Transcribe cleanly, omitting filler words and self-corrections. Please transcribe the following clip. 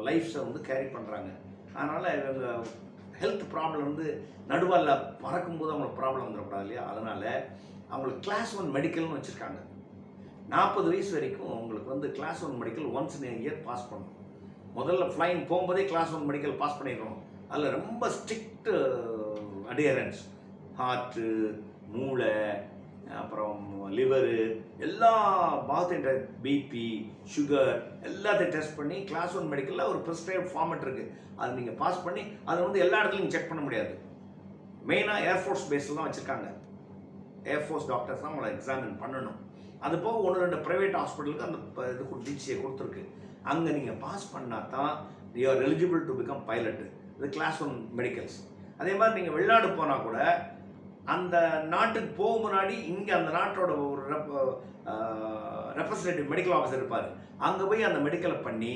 லைஃப்ஸை வந்து கேரி பண்ணுறாங்க. அதனால் இவங்க ஹெல்த் ப்ராப்ளம் வந்து நடுவால் பறக்கும்போது அவங்களுக்கு ப்ராப்ளம் வந்துடக்கூடாது இல்லையா? அதனால் அவங்களுக்கு கிளாஸ் 1 மெடிக்கல்னு வச்சுருக்காங்க. 40 வயசு வரைக்கும் உங்களுக்கு வந்து class 1 medical once in year pass பண்ணணும். முதல்ல ஃப்ளைங் போகும்போதே கிளாஸ் 1 மெடிக்கல் பாஸ் பண்ணிடணும். அதில் ரொம்ப ஸ்ட்ரிக்ட் அடியரன்ஸ், ஹார்ட்டு, மூளை, அப்புறம் லிவரு, எல்லா பாகத்தையும் பிபி, சுகர் எல்லாத்தையும் டெஸ்ட் பண்ணி கிளாஸ் 1 மெடிக்கலில் ஒரு ப்ரிஸ்கிரைப் ஃபார்மெட் இருக்குது. அது நீங்கள் பாஸ் பண்ணி அதை வந்து எல்லா இடத்துலையும் செக் பண்ண முடியாது. மெயினாக ஏர்ஃபோர்ஸ் பேஸில் தான் வச்சுருக்காங்க. ஏர்ஃபோர்ஸ் டாக்டர்ஸ் தான் உங்களை எக்ஸாமின் பண்ணணும். அது போக 1-2 ப்ரைவேட் ஹாஸ்பிட்டலுக்கு அந்த இது டிசியை கொடுத்துருக்கு. அங்கே நீங்கள் பாஸ் பண்ணால் தான் you are eligible to become pilot. இது கிளாஸ் 1 மெடிக்கல்ஸ். அதே மாதிரி நீங்கள் வெளிநாடு போனால் கூட அந்த நாட்டுக்கு போக முன்னாடி இங்கே அந்த நாட்டோட ஒரு ரெப்ரசன்டேட்டிவ் மெடிக்கல் ஆஃபீஸர் இருப்பார். அங்கே போய் அந்த மெடிக்கலை பண்ணி